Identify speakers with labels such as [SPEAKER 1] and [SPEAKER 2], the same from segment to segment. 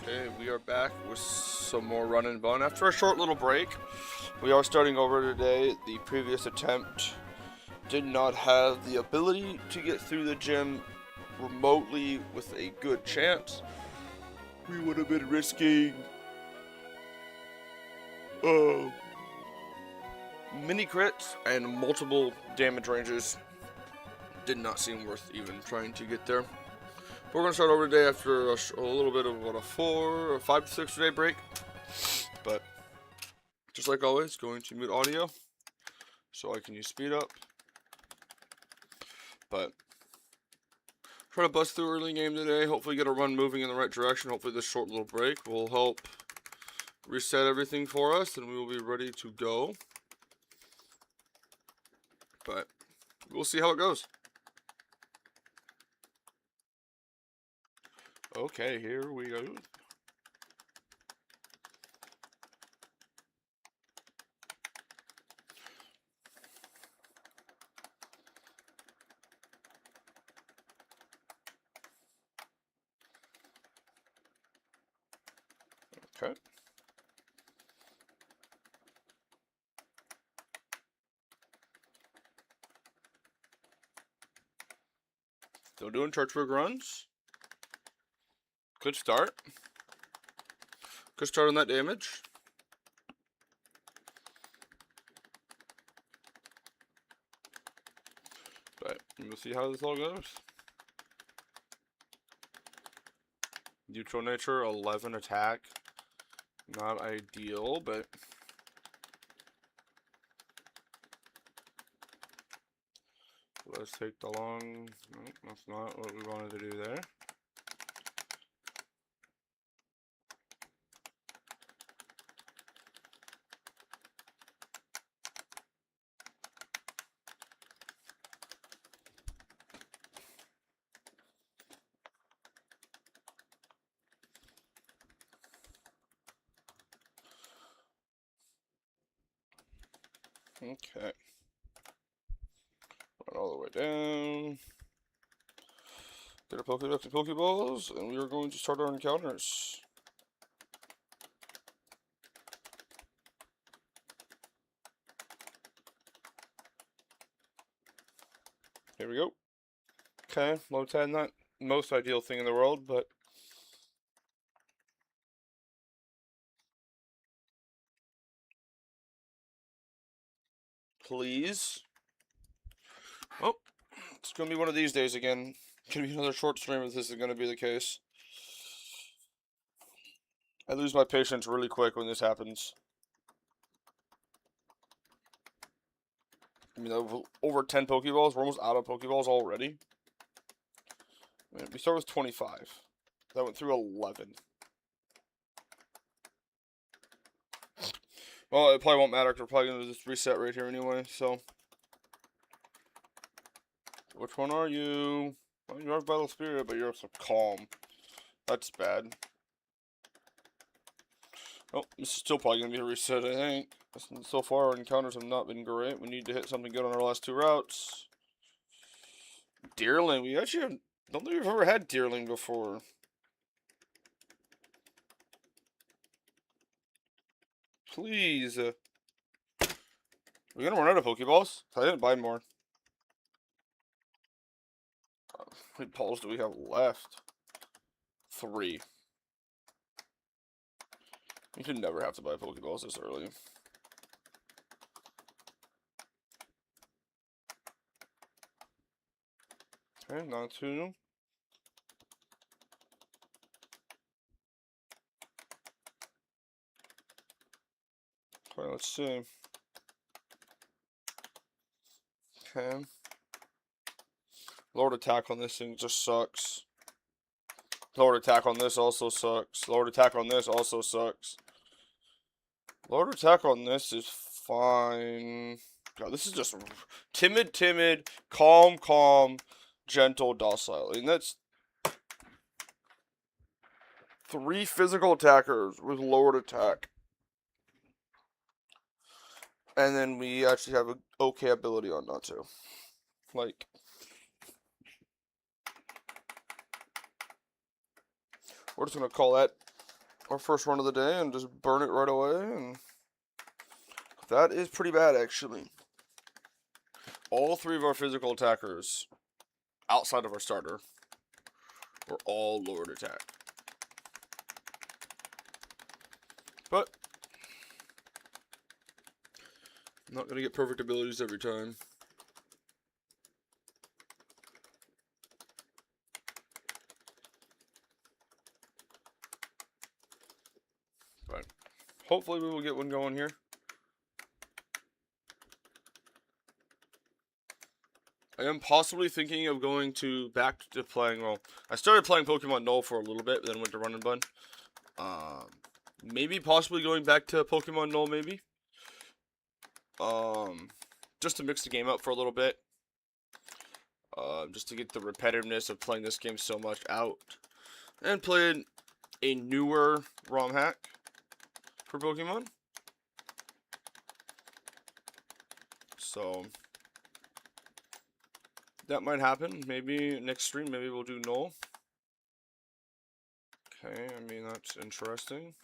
[SPEAKER 1] Okay, we are back with some more Run and Bun. After a short little break, we are starting over today. The previous attempt did not have the ability to get through the gym remotely with a good chance. We would have been risking uh, mini crits and multiple damage ranges. Did not seem worth even trying to get there. We're going to start over today after a little bit of a 4 or 5 to 6 day break. But just like always, going to mute audio so I can use speed up. But try to bust through early game today. Hopefully get a run moving in the right direction. Hopefully this short little break will help reset everything for us and we will be ready to go. But we'll see how it goes. Okay, here we go. Okay. Still doing church rig runs. Good start. Good start on that damage. But we'll see how this all goes. Neutral nature, 11 attack. Not ideal, but let's take the long. Nope, that's not what we wanted to do there. Okay. Run all the way down. Get our Pokedex and Pokeballs, and we are going to start our encounters. Here we go. Okay, low 10, not most ideal thing in the world, but please. Oh, it's going to be one of these days again. It's going to be another short stream if this is going to be the case. I lose my patience really quick when this happens. I mean, over 10 Pokeballs. We're almost out of Pokeballs already. I mean, we start with 25. That went through 11. Well, it probably won't matter because we're probably going to just reset right here anyway, so. Which one are you? Well, you are Battle Spirit, but you're so calm. That's bad. Oh, this is still probably going to be a reset, I think. So far, our encounters have not been great. We need to hit something good on our last 2 routes. Deerling. We actually don't think we've ever had Deerling before. Please. We're going to run out of Pokeballs. I didn't buy more. How many balls do we have left? 3. You should never have to buy Pokeballs this early. Okay, not 2. Okay, let's see. Okay. Lowered attack on this thing just sucks. Lowered attack on this also sucks. Lowered attack on this also sucks. Lowered attack on this is fine. God, this is just timid, calm, gentle, docile. And that's 3 physical attackers with lowered attack. And then we actually have an okay ability on not to. Like, we're just going to call that our first run of the day and just burn it right away, and that is pretty bad, actually. All three of our physical attackers, outside of our starter, were all lowered attack. But I'm not going to get perfect abilities every time. But hopefully we will get one going here. I am possibly thinking of going back to playing, well, I started playing Pokemon Null for a little bit, but then went to Run and Bun. Maybe possibly going back to Pokemon Null, maybe. Just to mix the game up for a little bit. Just to get the repetitiveness of playing this game so much out. And playing a newer ROM hack for Pokemon. So that might happen. Maybe next stream, maybe we'll do Null. Okay, I mean, that's interesting.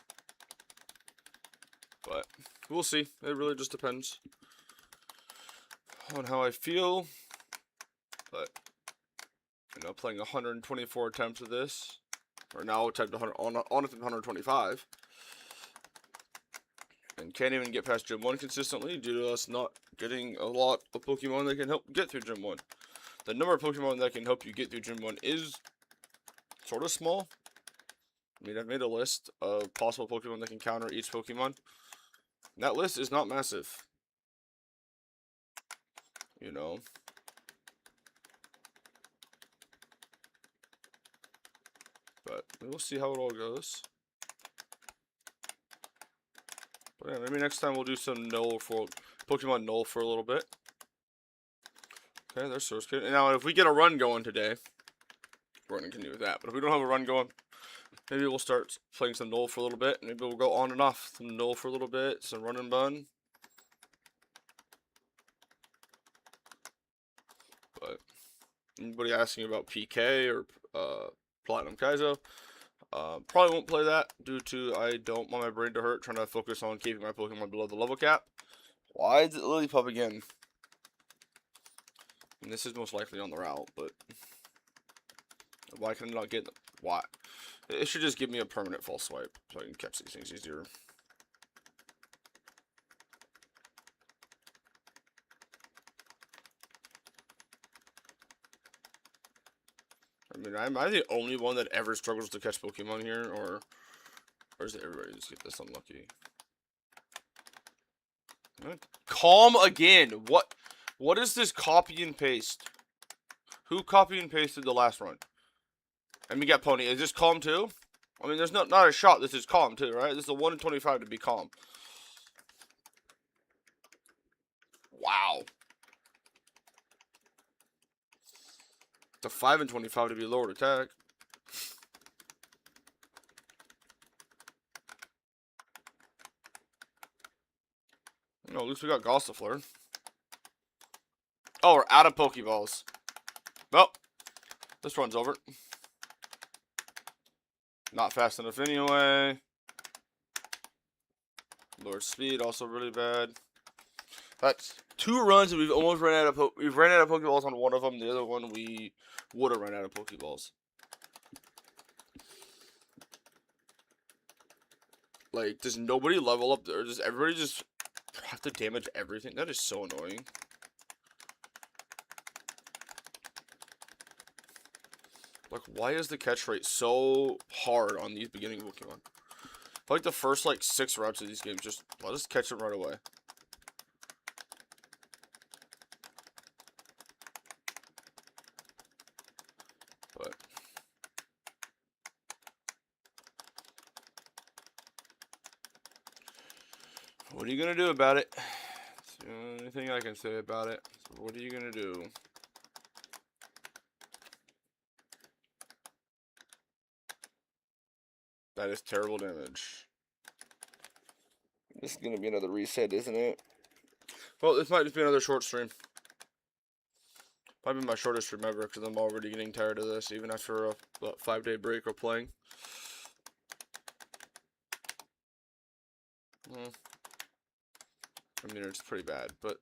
[SPEAKER 1] But we'll see. It really just depends on how I feel. But, you know, playing 124 attempts of this. Or now attempt 100, on 125. And can't even get past Gym 1 consistently due to us not getting a lot of Pokemon that can help get through Gym 1. The number of Pokemon that can help you get through Gym 1 is sort of small. I mean, I've made a list of possible Pokemon that can counter each Pokemon. And that list is not massive. You know. But we'll see how it all goes. But yeah, maybe next time we'll do some Pokemon Null for a little bit. Okay, there's Source Kid. And now if we get a run going today, we're going to continue with that. But if we don't have a run going, maybe we'll start playing some Null for a little bit. Maybe we'll go on and off some Null for a little bit, some Run and Bun. But anybody asking about PK or Platinum Kaizo, probably won't play that due to I don't want my brain to hurt trying to focus on keeping my Pokemon below the level cap. Why is it Lillipup again? And this is most likely on the route, but why can I not get them? Why? It should just give me a permanent false swipe so I can catch these things easier. I mean, am I the only one that ever struggles to catch Pokemon here, or is it everybody just get this unlucky? Calm again. What is this copy and paste? Who copy and pasted the last run? And we got Pony. Is this calm too? I mean, there's not a shot. This is calm too, right? This is a 1 in 25 to be calm. Wow. It's a 5 in 25 to be lowered attack. You know, at least we got Gossifleur. Oh, we're out of Pokeballs. Well, this run's over. Not fast enough anyway. Lower speed, also really bad. That's 2 runs and we've almost ran out of we've ran out of Pokeballs on one of them. The other one we would have run out of Pokeballs. Like, does nobody level up there? Does everybody just have to damage everything? That is so annoying. Like, why is the catch rate so hard on these beginning Pokemon? Like, the first, 6 reps of these games, just let us catch them right away. But what are you gonna do about it? That's the only thing I can say about it. So what are you gonna do? That is terrible damage. This is gonna be another reset, isn't it? Well, this might just be another short stream. Probably my shortest stream ever, because I'm already getting tired of this, even after a 5-day break of playing. I mean, it's pretty bad, but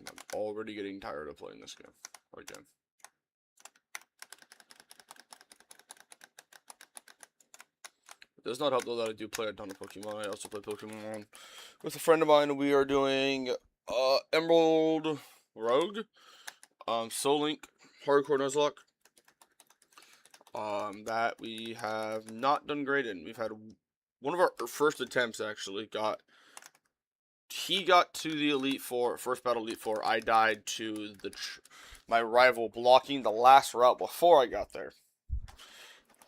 [SPEAKER 1] I'm already getting tired of playing this game again. It does not help though that I do play a ton of Pokemon. I also play Pokemon with a friend of mine. We are doing Emerald Rogue, Soul Link, Hardcore Nuzlock. That we have not done great in. We've had one of our first attempts actually he got to the Elite Four, first battle Elite Four. I died to my rival blocking the last route before I got there.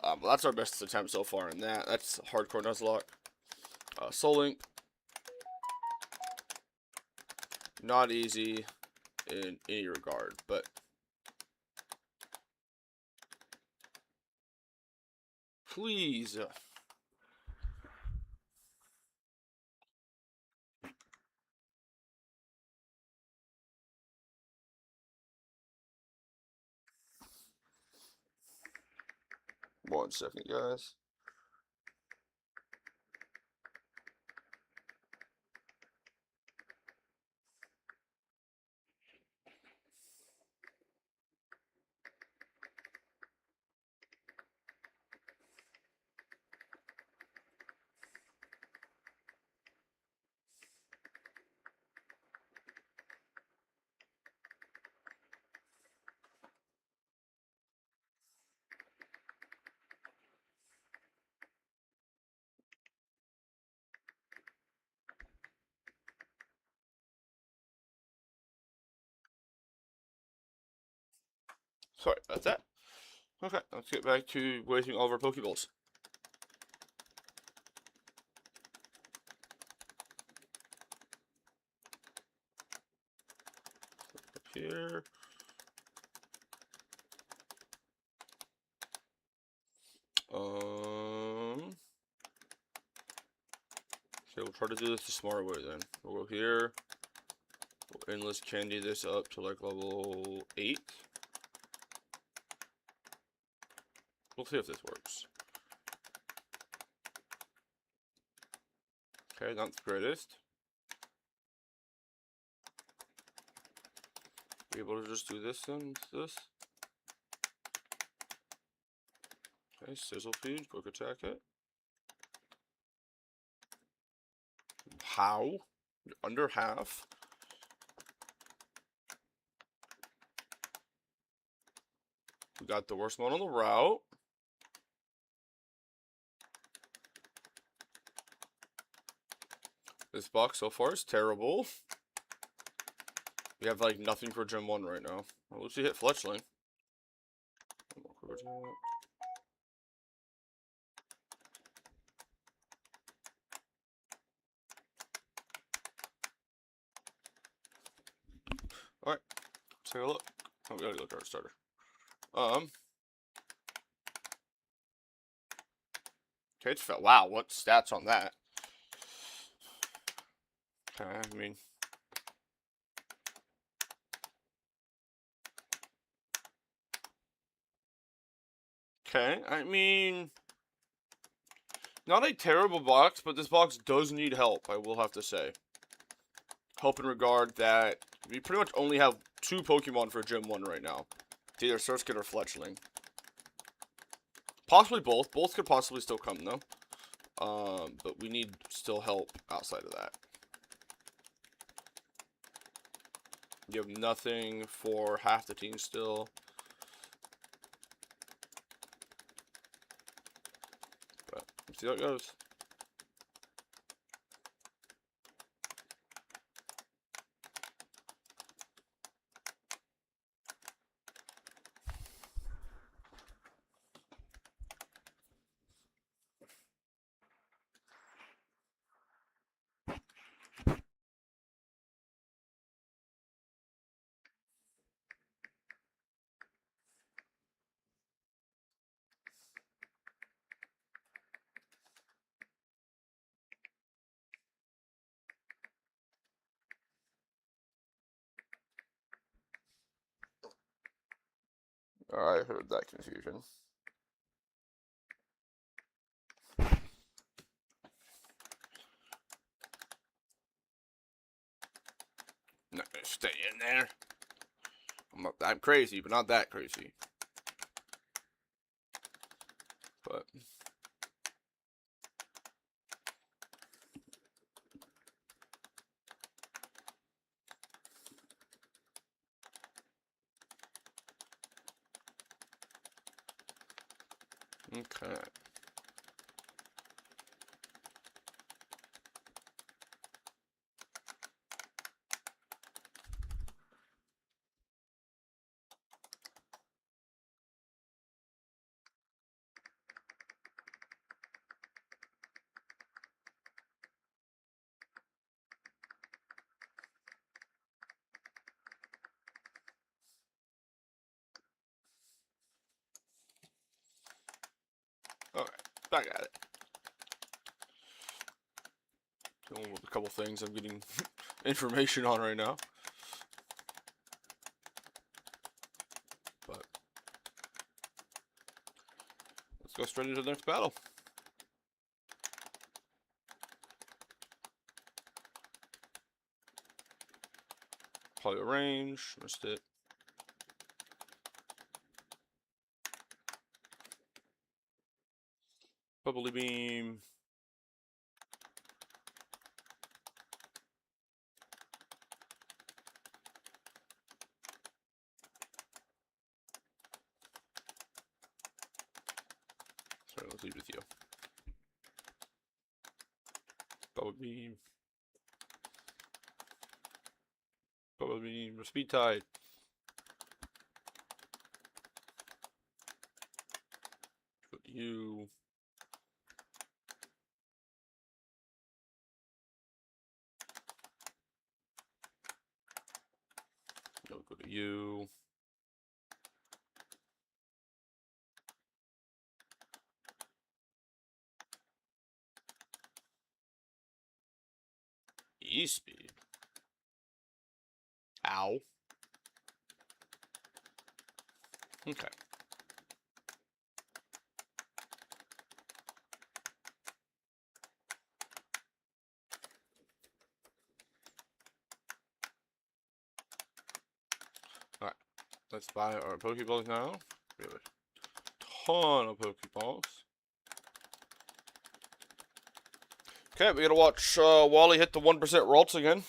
[SPEAKER 1] Well, that's our best attempt so far in that. That's Hardcore Nuzlocke. Soul Link. Not easy in any regard, but please. One second, guys. Sorry about that. Okay, let's get back to wasting all of our Pokeballs. Up here. Okay, we'll try to do this the smart way then. We'll go here. We'll endless candy this up to like level 8. We'll see if this works. Okay, not the greatest. Be able to just do this then? This? Okay, Sizzle Feed, quick attack it. How? Under half? We got the worst one on the route. This box so far is terrible. We have like nothing for Gym 1 right now. Well, let's see hit Fletchling. Alright, let's take a look. Oh, we gotta look at our starter. Okay, it's felt. Wow, what stats on that? Okay, I mean. Okay, I mean. Not a terrible box, but this box does need help, I will have to say. Help in regard that we pretty much only have 2 Pokemon for Gym 1 right now. It's either Surskit or Fletchling. Possibly both. Both could possibly still come, though. But we need still help outside of that. You have nothing for half the team still. But let's see how it goes. I heard that confusion. Not gonna stay in there. I'm crazy, but not that crazy. But okay. Alright, back at it. Dealing with a couple things I'm getting information on right now. But let's go straight into the next battle. Probably a range, missed it. Bubbly beam. Sorry, let's leave with you. Bubble beam. Bubble beam. Speed tide. Go to you. Go to you. E-speed. Ow. Okay. Alright. Let's buy our Pokeballs now. We have a ton of Pokeballs. Okay, we gotta watch Wally hit the 1% Ralts again.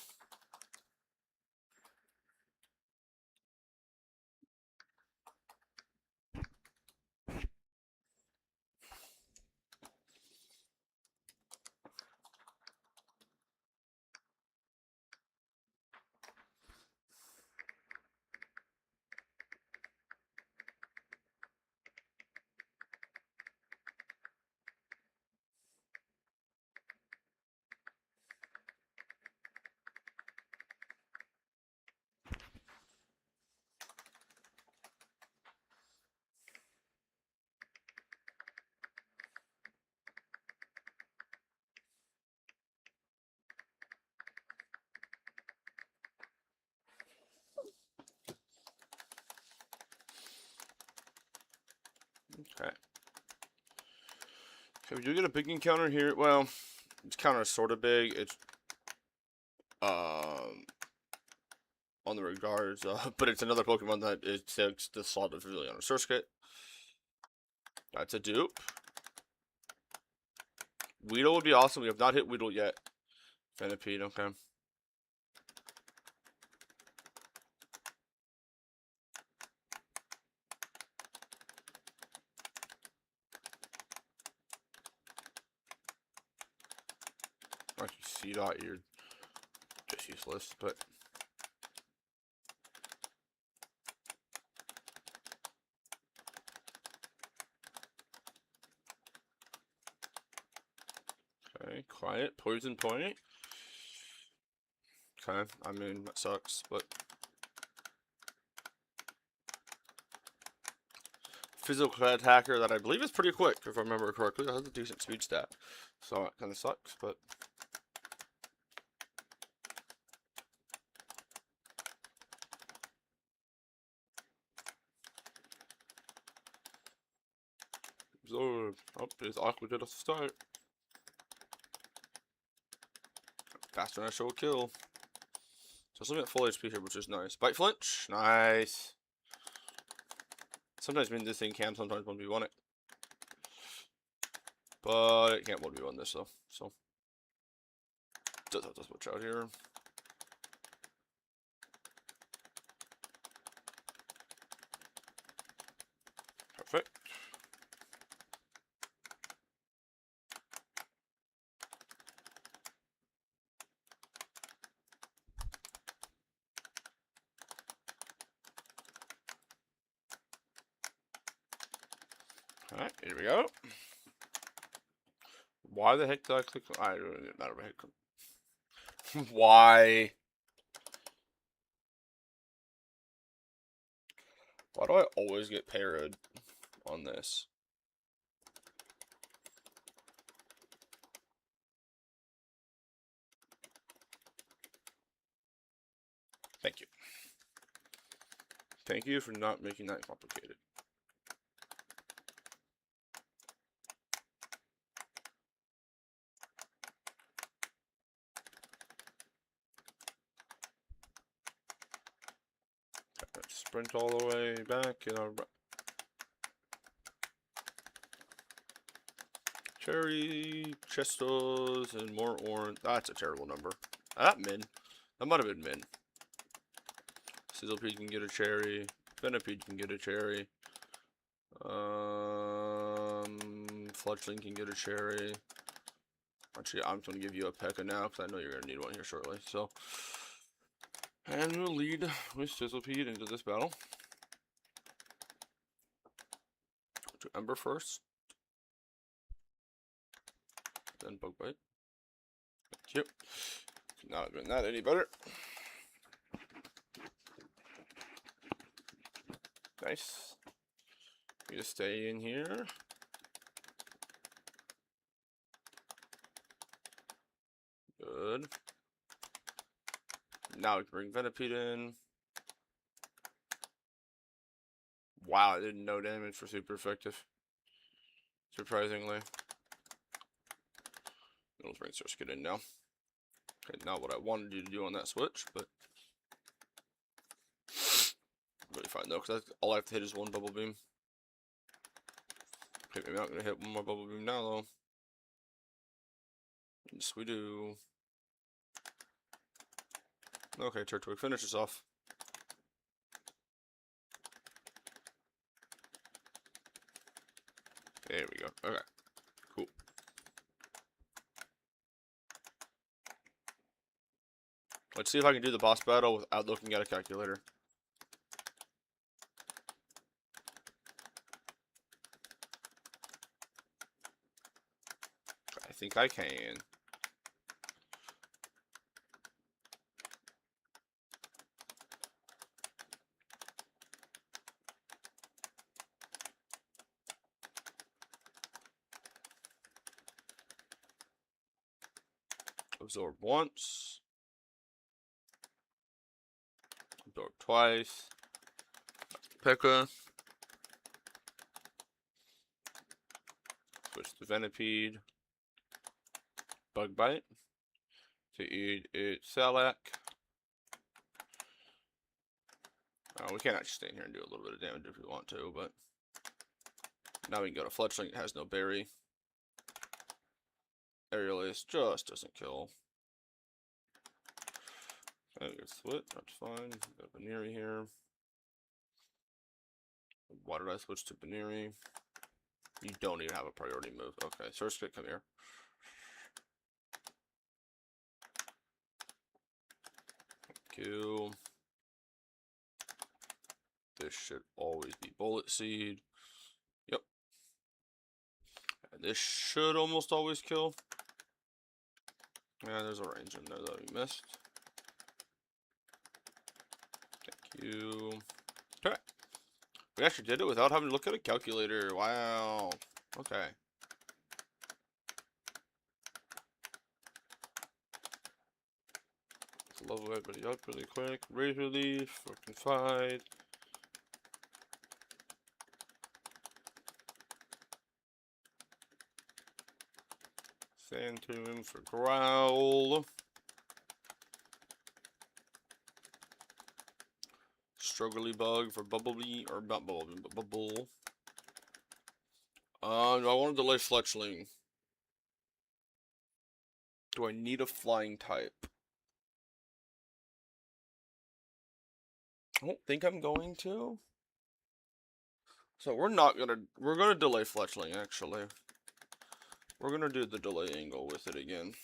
[SPEAKER 1] Okay. Okay, we do get a big encounter here. Well, this counter is sort of big. It's on the regards, but it's another Pokemon that it takes the slot of really on a Surskit. That's a dupe. Weedle would be awesome. We have not hit Weedle yet. Venipede, okay. Actually, C-Dot, you're just useless, but... Okay, quiet. Poison point. Okay, I mean, that sucks, but... Physical attacker that I believe is pretty quick, if I remember correctly. It has a decent speed stat. So it kind of sucks, but... good. Oh, it's awkward at the start. Faster than I show a kill. So I'm looking at full HP here, which is nice. Bite flinch, nice. Sometimes means this thing can, sometimes 1v1 it. But it can't 1v1 this though, so. Does have to switch out here. Perfect. Alright, here we go. Why the heck did I click? I don't really matter what heck. Why? Why do I always get parried on this? Thank you. Thank you for not making that complicated. Let's sprint all the way back in our cherry, chestos, and more orange. That's a terrible number. That min. That might have been min. Sizzlepede can get a cherry. Venipede can get a cherry. Fletchling can get a cherry. Actually, I'm going to give you a P.E.K.K.A now because I know you're going to need one here shortly. So, and we'll lead with Sizzlepede into this battle. To Ember first. Then Bug Bite. Thank you. Not doing that any better. Nice. You just stay in here. Good. Now we can bring Venipede in. Wow, I did no damage for super effective. Surprisingly. Let's bring Surskit in now. Okay, not what I wanted you to do on that switch, but really fine though, because all I have to hit is one bubble beam. Okay, maybe I'm not going to hit one more bubble beam now though. Yes, we do. Okay, Turtwig finishes off. There we go. Okay, cool. Let's see if I can do the boss battle without looking at a calculator. I think I can. Absorb once. Absorb twice. P.E.K.K.A. Switch to Venipede. Bug Bite. To eat it Salac. We can actually stay in here and do a little bit of damage if we want to, but now we can go to Fletchling. It has no berry. Aerial Ace just doesn't kill. Okay, good split. That's fine. Got Baneri here. Why did I switch to Baneri? You don't even have a priority move. Okay, Surskit, come here. Thank you. This should always be Bullet Seed. Yep. And this should almost always kill. Yeah, there's a range in there that we missed. Thank you. Okay. We actually did it without having to look at a calculator. Wow. Okay. Let's level everybody up really quick. Razor Leaf or Confide. Phantom for Growl. Struggly Bug for Bubblebee, or not Bubblebee, but Bubble. I want to delay Fletchling. Do I need a flying type? I don't think I'm going to. So we're gonna delay Fletchling, actually. We're gonna do the delay angle with it again.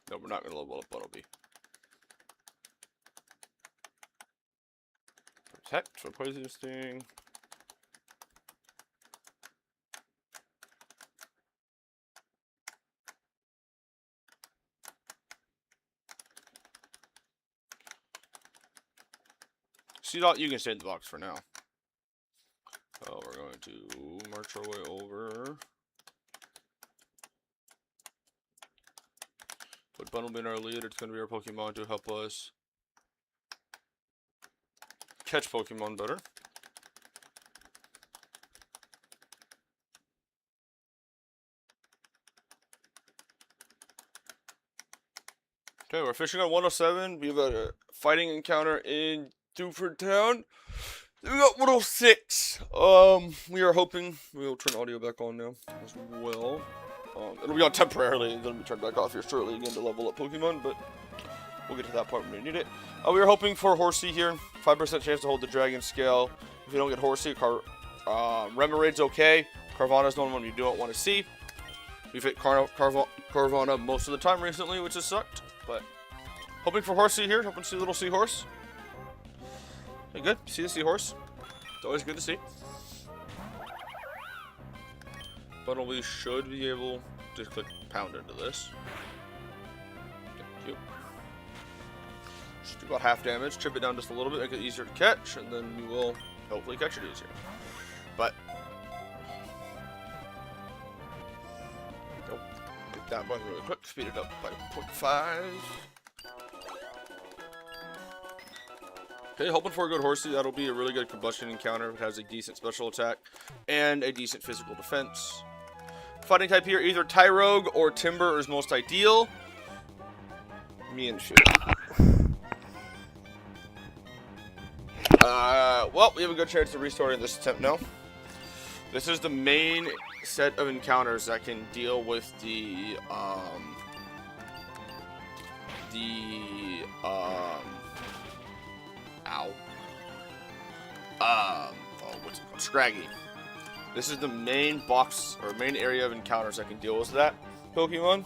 [SPEAKER 1] No, we're not gonna level up Buttlebee. Protect for Poison Sting. See, you can stay in the box for now. Oh, we're going to march our way over. Put Buttlebee in our lead. It's going to be our Pokemon to help us catch Pokemon better. Okay, we're fishing on 107. We have a fighting encounter in Dewford Town. We got 106. We are hoping we'll turn audio back on now as well. It'll be on temporarily. It's gonna be turned back off here shortly again to level up Pokemon, but we'll get to that part when we need it. We are hoping for Horsey here. 5% chance to hold the Dragon Scale. If you don't get Horsey, Remarade's okay. Carvana's the one you don't want to see. We've hit Carvana most of the time recently, which has sucked. But hoping for Horsey here. Hoping to see a little seahorse. Okay, good. See the seahorse. It's always good to see. But we should be able to click pound into this. Thank you. Just do about half damage. Chip it down just a little bit. Make it easier to catch. And then we will hopefully catch it easier. But nope. Hit that button really quick. Speed it up by 0.5. Okay, hoping for a good Horsey. That'll be a really good combustion encounter. It has a decent special attack and a decent physical defense. Fighting type here, either Tyrogue or Timber is most ideal. Me and shoot. Well, we have a good chance to restart in this attempt now. This is the main set of encounters that can deal with the what's it called? Scraggy. This is the main box, or main area of encounters that can deal with that Pokemon.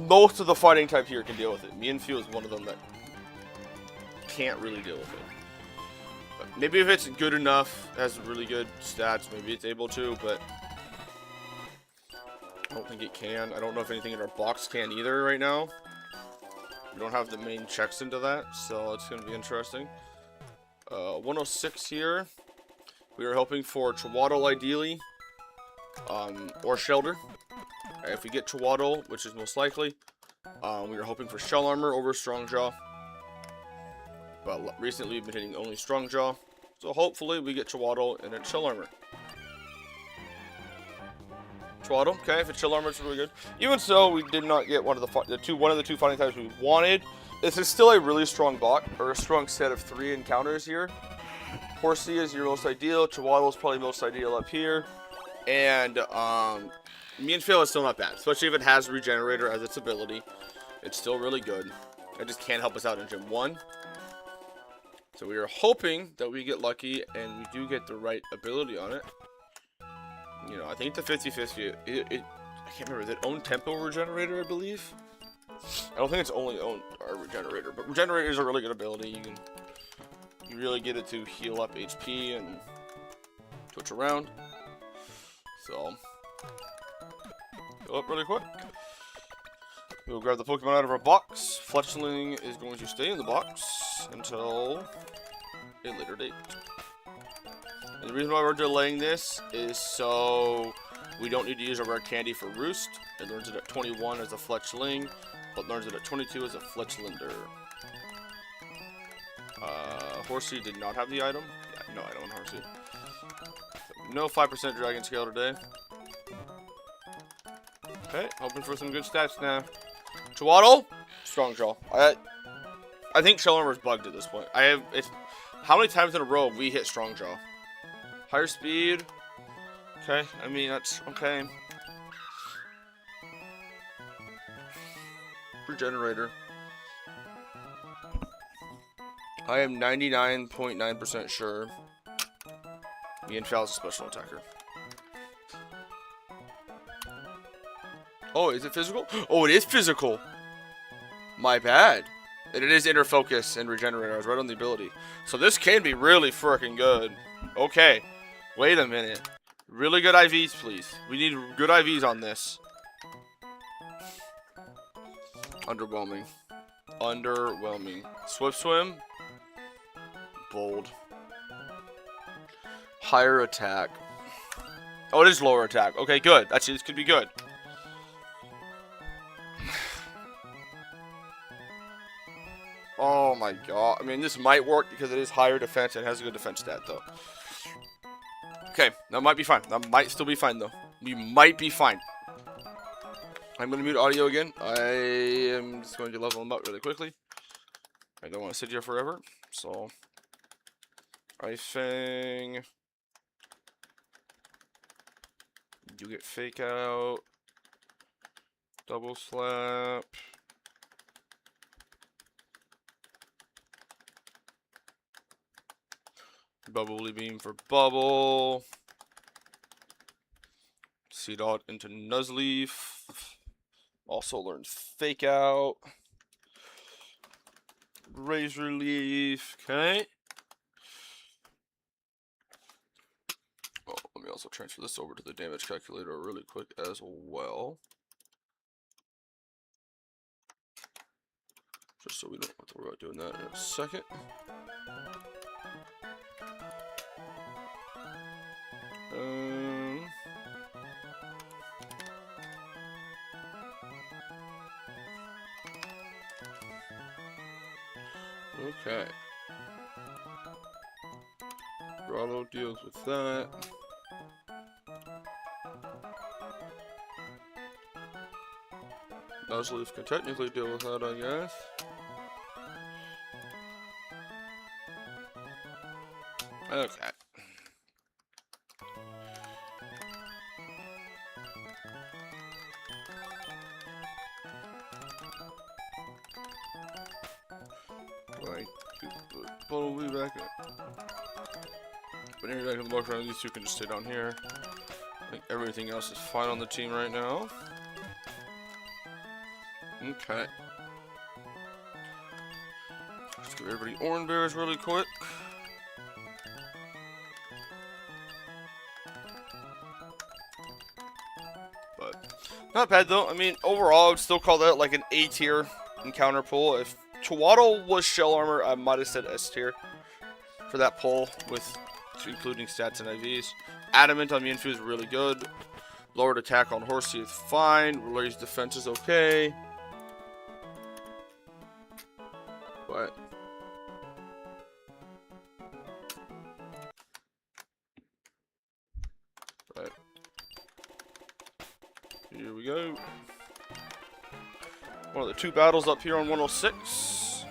[SPEAKER 1] Most of the fighting type here can deal with it. Mewtwo is one of them that can't really deal with it. But maybe if it's good enough, has really good stats, maybe it's able to, but I don't think it can. I don't know if anything in our box can either right now. We don't have the main checks into that, so it's going to be interesting. 106 here. We are hoping for Chihuahua ideally, or Shelter. If we get Chihuahua, which is most likely, we are hoping for Shell Armor over Strong Jaw. But recently we've been hitting only Strong Jaw, so hopefully we get Chihuahua and it's Shell Armor. Chihuahua, okay, if it's Shell Armor, it's really good. Even so, we did not get one of the two fighting types we wanted. This is still a really strong box, or a strong set of 3 encounters here. Horsey is your most ideal. Chihuahua is probably most ideal up here. And Mewtwo is still not bad, especially if it has Regenerator as its ability. It's still really good. It just can't help us out in Gym 1. So we are hoping that we get lucky and we do get the right ability on it. You know, I think the 50-50, I can't remember, is it own Tempo Regenerator, I believe? I don't think it's only own our Regenerator, but Regenerator is a really good ability. You really get it to heal up HP and twitch around. So, go up really quick. We'll grab the Pokemon out of our box. Fletchling is going to stay in the box until a later date. And the reason why we're delaying this is so we don't need to use our rare candy for Roost. It learns it at 21 as a Fletchling, but learns it at 22 as a Fletchlander. Horsey did not have the item. Yeah, no item on Horsey. So No 5% Dragon Scale today. Okay, hoping for some good stats now. Twaddle, strong draw. I think Shell Armor's bugged at this point. How many times in a row have we hit strong draw? Higher speed. Okay, I mean that's okay. Regenerator. I am 99.9% sure Ian Fowl's a special attacker. Oh, is it physical? Oh, it is physical. My bad. And it is inner focus and regenerator. I was right on the ability. So this can be really freaking good. Okay. Wait a minute. Really good IVs, please. We need good IVs on this. Underwhelming. Underwhelming. Swift swim. Bold. Higher attack. Oh, it is lower attack. Okay, good. Actually, this could be good. Oh my god. I mean, this might work because it is higher defense and has a good defense stat, though. Okay, that might be fine. That might still be fine, though. We might be fine. I'm going to mute audio again. I am just going to level them up really quickly. I don't want to sit here forever, so... I think... You get fake out. Double slap. Bubbly beam for bubble. C-Dot into Nuzleaf. Also learned fake out. Razor Leaf. Okay. Oh, let me also transfer this over to the damage calculator really quick as well. Just so we don't have to worry about doing that in a second. Okay. Grotto deals with that. Nuzleaf can technically deal with that, I guess. Okay. Right. We'll be back up. But anyway, back in the box around, these two can just stay down here. I think everything else is fine on the team right now. Okay. Let's give everybody orange bears really quick. But not bad though. I mean, overall, I would still call that like an A tier encounter pull. If Twaddle was shell armor, I might have said S tier for that pull, with including stats and IVs. Adamant on Mienfoo is really good. Lowered attack on Horsey is fine. Raised defense is okay. But right. Here we go. One of the two battles up here on 106.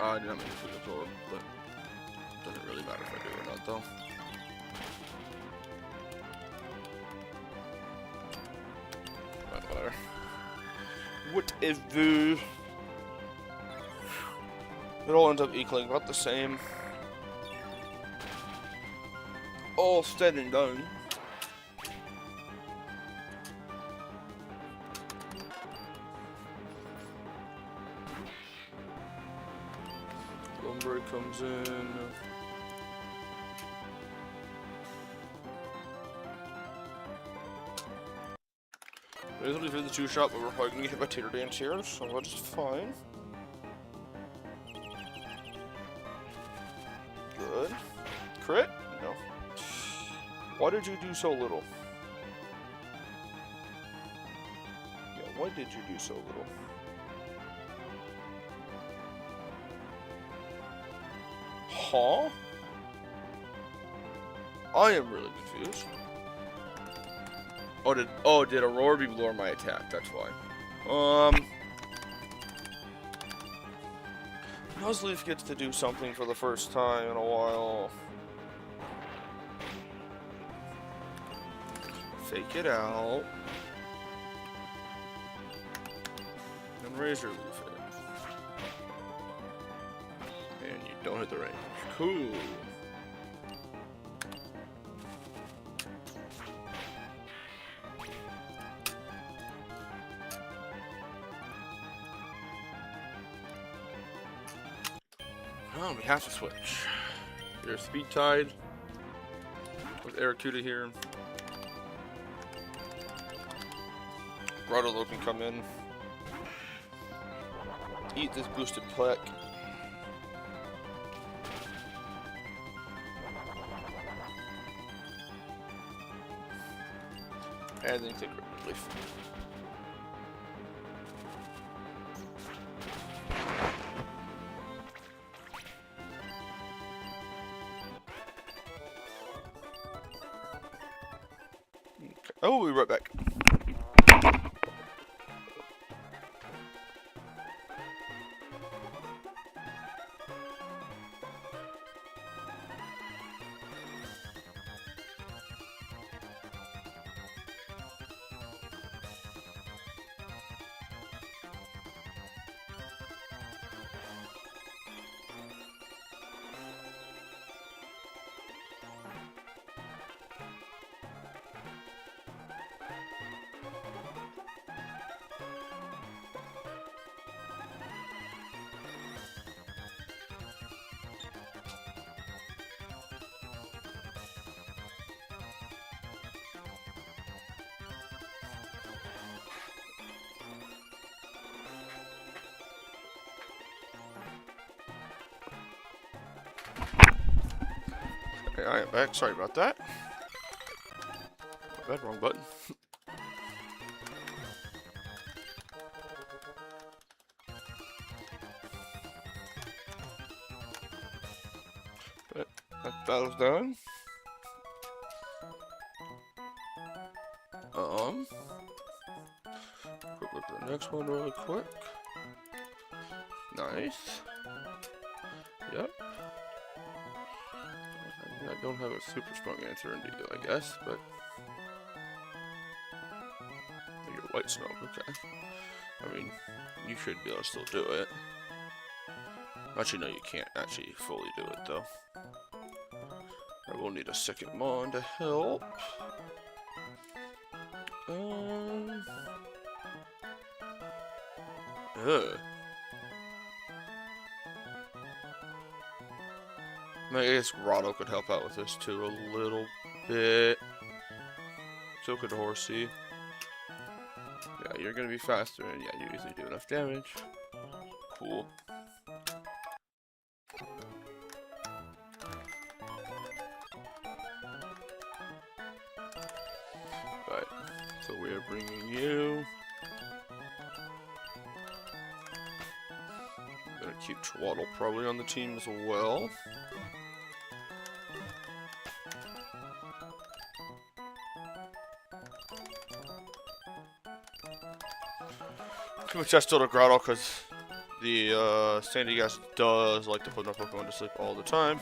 [SPEAKER 1] I did not make a free absorb, but it doesn't really matter if I do or not, though. Right, whatever. Whatever. It all ends up equaling about the same. All said and done. Lumber comes in. Basically for the two shot, but we're probably gonna get hit by Tater Dance here, so that's fine. Good. Crit? No. Why did you do so little? Yeah, why did you do so little? Huh? I am really confused. Oh, did Aurora lower my attack? That's why. Nuzleaf gets to do something for the first time in a while. Fake it out. And Razor Leaf it. And you don't hit the range. Cool. Oh, we have to switch. Here's Speed Tide with Aracuda here. Rotolo can come in. Eat this boosted Plek. And then take Relief. Okay. Oh, we'll be right back. Okay, I am back. Sorry about that. My bad, wrong button. But that battle's done. Quick look at the next one really quick. Nice. Yep. I don't have a super strong answer indeed, I guess, but you're White Snow, okay. I mean, you should be able to still do it. Actually, no, you can't actually fully do it, though. I will need a second Mon to help. I guess Grotto could help out with this too a little bit. So could Horsey. Yeah, you're gonna be faster, and yeah, you usually do enough damage. Cool. Right, so we are bringing you. I'm gonna keep Twaddle probably on the team as well. Too much chest to Grotto because the Sandy Gas does like to put my Pokemon to sleep all the time.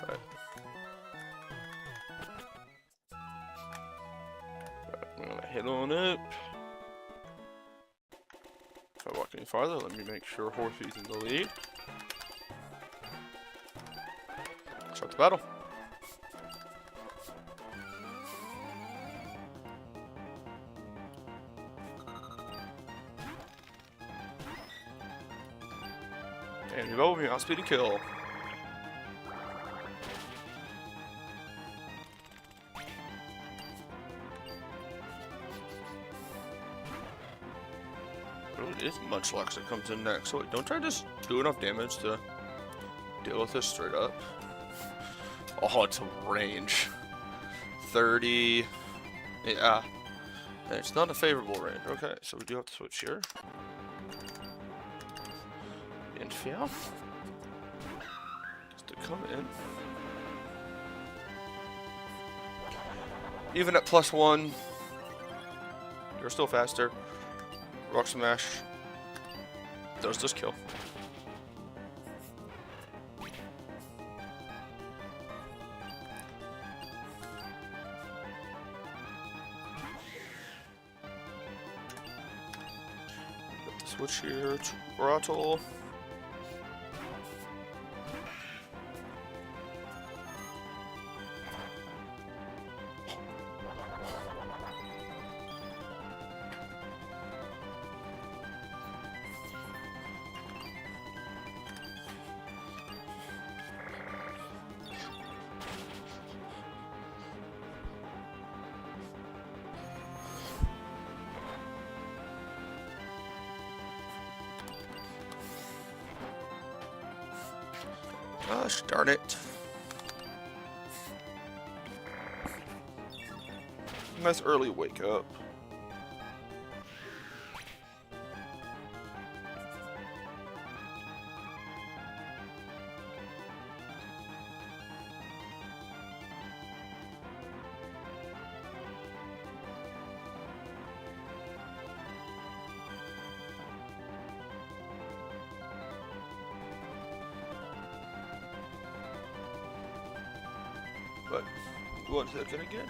[SPEAKER 1] Right. I'm gonna hit on it. If I walk any farther, let me make sure Horsey's in the lead. Start the battle. And you go, you're outspeed to kill. Oh, it is Munchlax that comes in next. So wait, don't try to just do enough damage to deal with this straight up. Oh, it's a range. 30. Yeah. And it's not a favorable range. Okay, so we do have to switch here. enough, yeah. Just to come in. Even at +1, you're still faster. Rock Smash does this kill. Switch here to Rattle. Gosh darn it. Nice early wake up. But one second again.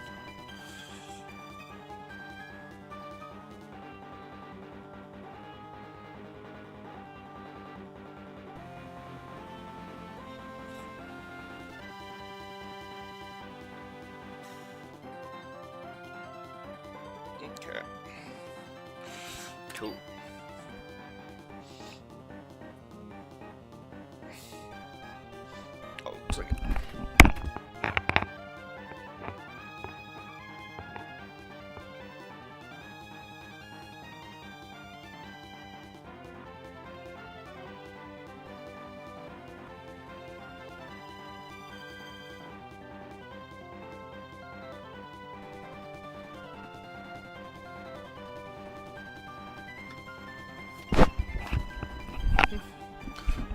[SPEAKER 1] Okay. Cool. Oh, looks like it.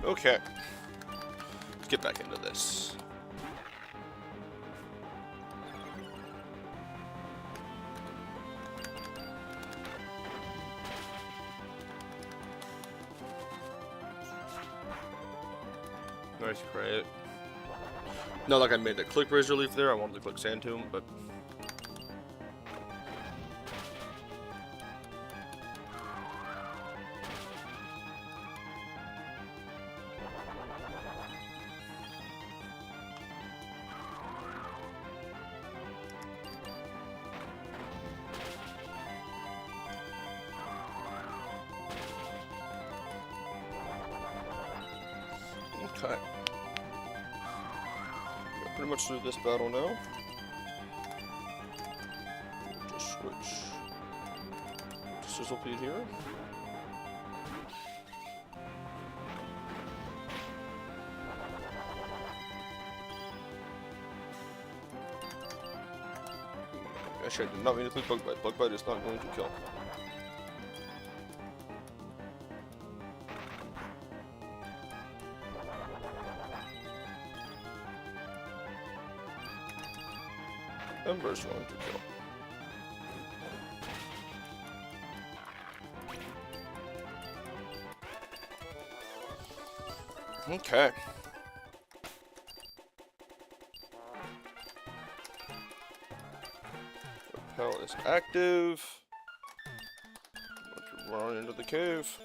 [SPEAKER 1] Okay. Let's get back into this. Nice crit. Not like I made that click Razor Leaf there, I wanted to click Sand Tomb, but okay. We're pretty much through this battle now. We'll just switch to Sizzlepede here. Actually, I did not mean to click Bug Bite. Bug Bite is not going to kill. Ember's going to kill. Okay. Repel is active. Let's run into the cave.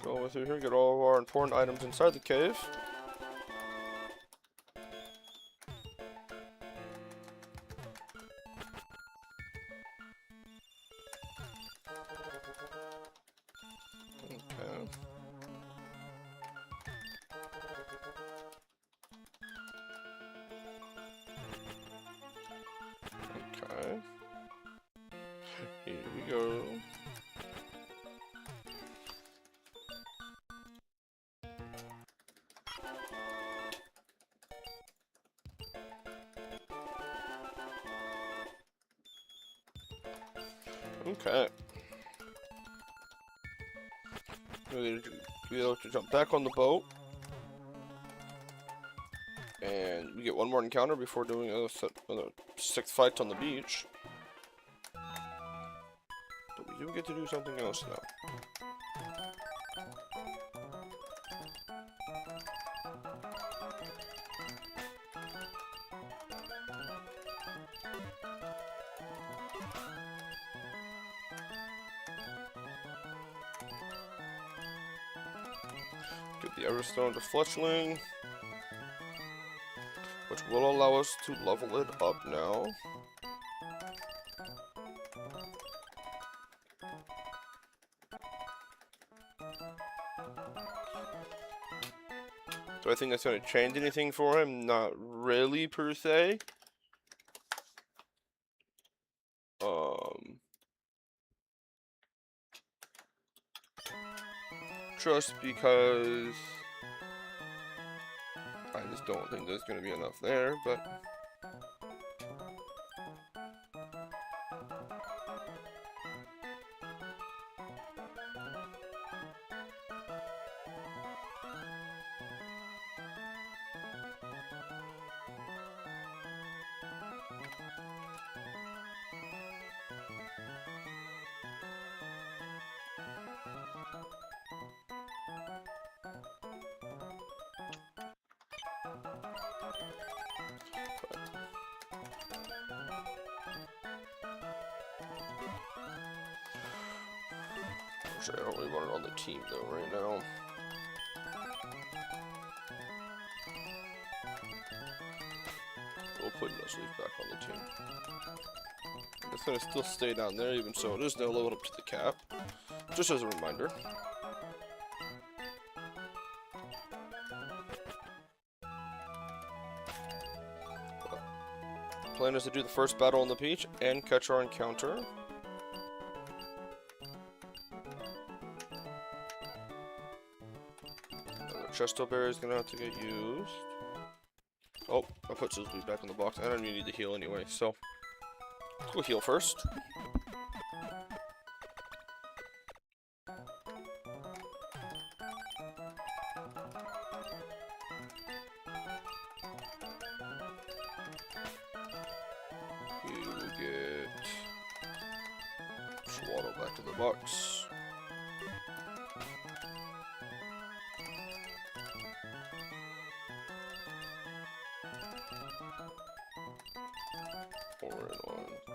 [SPEAKER 1] Go through here, get all of our important items inside the cave. Okay. Okay. Here we go. Okay. We're gonna be able to jump back on the boat. And we get one more encounter before doing another 6 fights on the beach. But we do get to do something else now. Get the Everstone to Fletchling, which will allow us to level it up now. Do I think that's going to change anything for him? Not really, per se. Just because I just don't think there's going to be enough there, but I don't really want it on the team though right now. We'll put nuzlock back on the team. It's gonna still stay down there, even so it is now leveled up to the cap. Just as a reminder. Plan is to do the first battle on the beach and catch our encounter. Chesto berry is gonna have to get used. Oh, I put nuzlock back in the box. I don't even need to heal anyway, so let's go heal first. You will get Swaddle back to the box.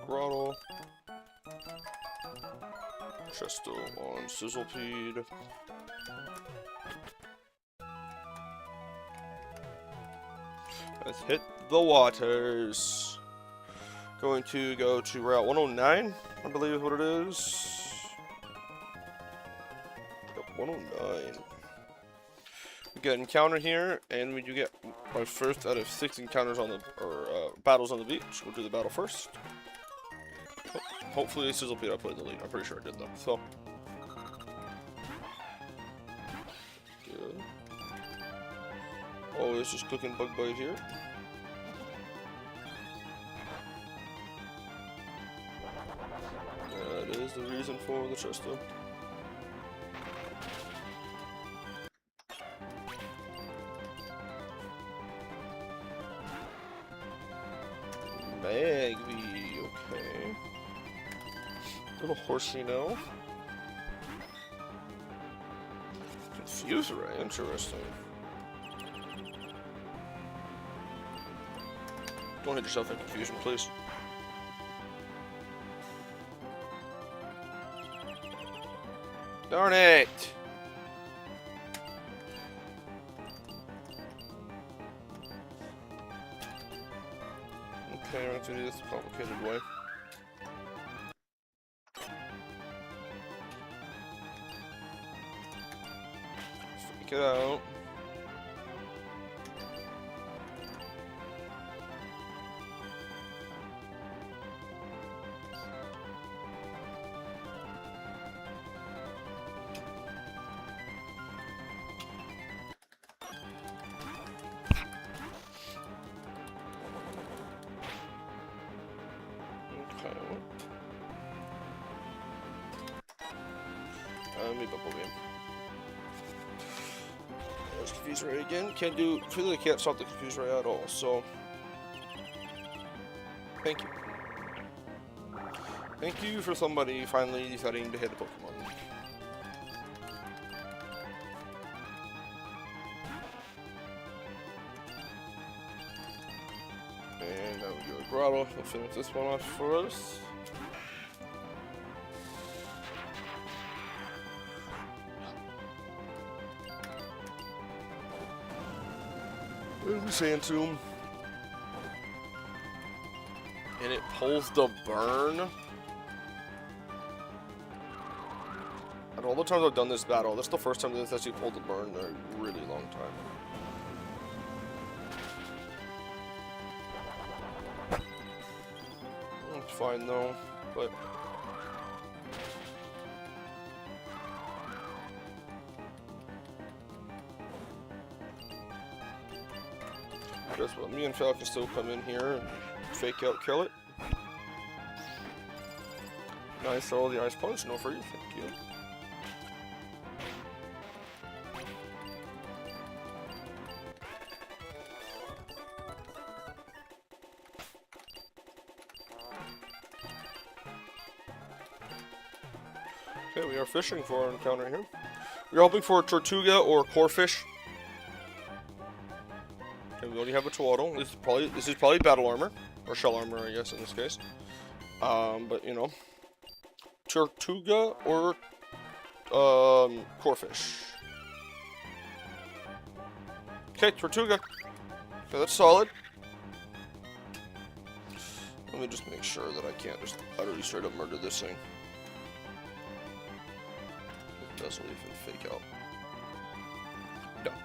[SPEAKER 1] Grottle. Chesto on Sizzlepede. Let's hit the waters. Going to go to Route 109, I believe is what it is. Yep, 109. We get an encounter here, and we do get our first out of 6 encounters on the, battles on the beach. We'll do the battle first. Hopefully Sizzlepede I put in the lead. I'm pretty sure I did though. So good. Always just cooking bug bite here. That is the reason for the Chesto. Magby, okay. Little horsey now. Confuse Ray, interesting. Don't hit yourself in confusion, please. Darn it! Okay, we're going to do this the complicated way. Freak it out. me bubble game. There's Confuse Ray again. Clearly can't stop the Confuse Ray at all, so. Thank you. Thank you for somebody finally deciding to hit a Pokemon. And now we go to Grotto. We'll finish this one off for us. There's the Sandtomb. And it pulls the burn. And all the times I've done this battle, this is the first time this actually pulled the burn in a really long time. It's fine though, but guess what? Me and Fel can still come in here and fake out kill it. Nice, all the ice punch, no for you, thank you. Okay, we are fishing for an encounter here. We're hoping for a Tortuga or Corphish. Okay, we already have a Twaddle. This is probably battle armor. Or shell armor, I guess, in this case. But, you know. Tortuga or Corphish. Okay, Tortuga. Okay, that's solid. Let me just make sure that I can't just utterly straight up murder this thing. It doesn't even fake out.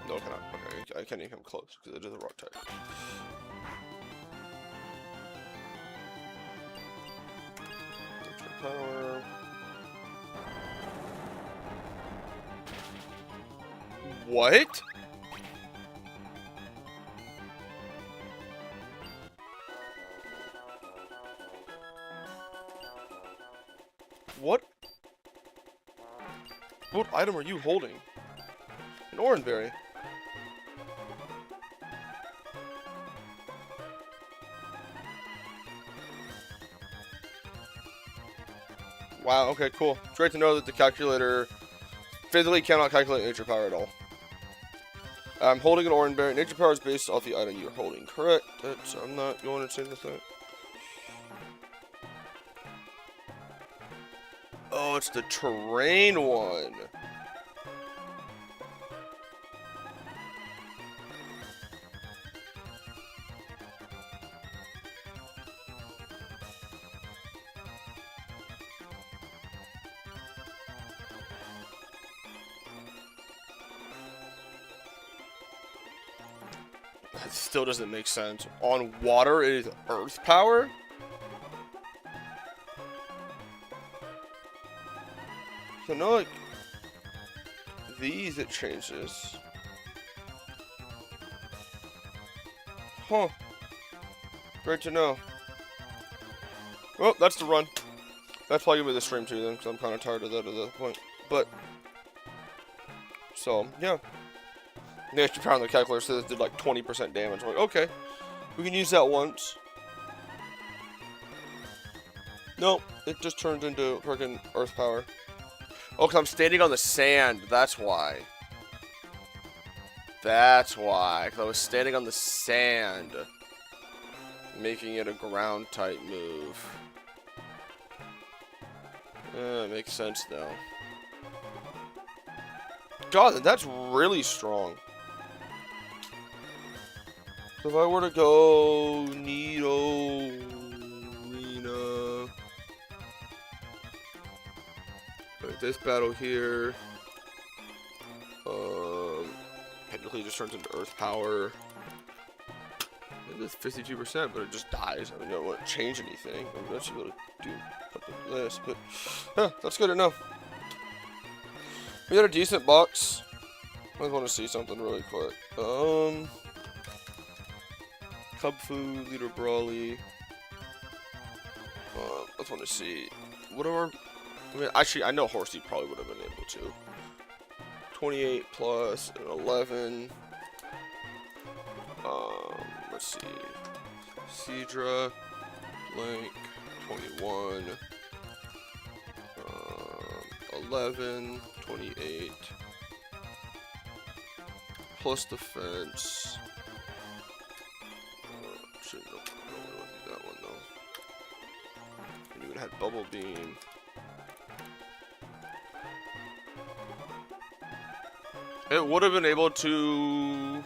[SPEAKER 1] No, it cannot. Okay, I can't even come close because it is a rock type. Power. What? What? What item are you holding? An Oranberry. Wow, okay, cool. It's great to know that the calculator physically cannot calculate nature power at all. I'm holding an Oranberry. Nature power is based off the item you're holding. Correct. I'm not going to say anything. Oh, it's the terrain one. That still doesn't make sense. On water, it is earth power? So no, like, these it changes. Huh. Great to know. Well, that's the run. That's probably gonna be the stream too then, because I'm kind of tired of that at that point. But, so, yeah. Nature power on the calculator says it did like 20% damage. I'm like, okay, we can use that once. Nope, it just turns into freaking earth power. Oh, because I'm standing on the sand. That's why. That's why. Because I was standing on the sand. Making it a ground type move. It makes sense now. God, that's really strong. So if I were to go Nido Arena, like this battle here, technically just turns into earth power. It is 52%, but it just dies. I mean, I don't want to change anything. I'm actually able to do something like this, but yeah, that's good to know. We got a decent box. I want to see something really quick. Cub Food, Leader Brawly. I just want to see. What are our I mean, actually, I know Horsey probably would have been able to. 28 plus an 11. Let's see. Cedra, blank, 21. 11, 28. Plus defense. Shit, no, we don't need that one though. And you would have had bubble beam. It would have been able to.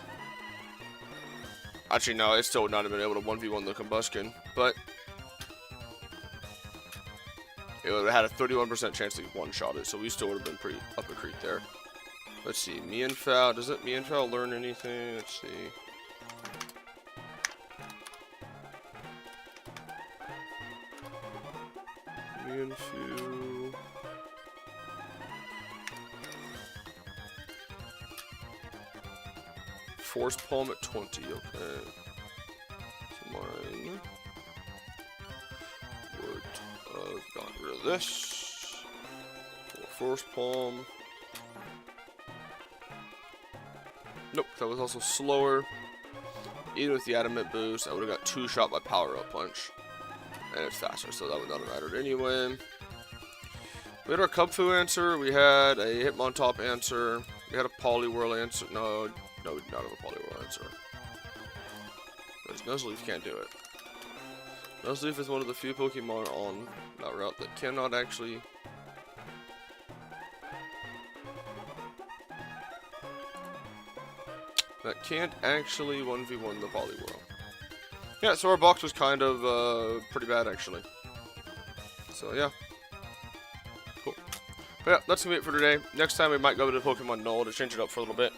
[SPEAKER 1] Actually, no, it still would not have been able to 1v1 the combustion, but it would have had a 31% chance to one-shot it, so we still would have been pretty up a creek there. Let's see, Mienfao. Does it Mienfao learn anything? Let's see. Mienfao. Force palm at 20, okay. So mine would have gotten rid of this. Force palm. Nope, that was also slower. Even with the adamant boost, I would have got 2-shot by power up punch. And it's faster, so that would not have mattered anyway. We had our Kubfu answer, we had a Hitmontop answer, we had a Poliwhirl answer. No, we did not have a Poliwhirl answer. Because Nuzleaf can't do it. Nuzleaf is one of the few Pokemon on that route that cannot actually. That can't actually 1v1 the Poliwhirl. Yeah, so our box was kind of pretty bad actually. So yeah. Cool. But yeah, that's gonna be it for today. Next time we might go to Pokemon Null to change it up for a little bit.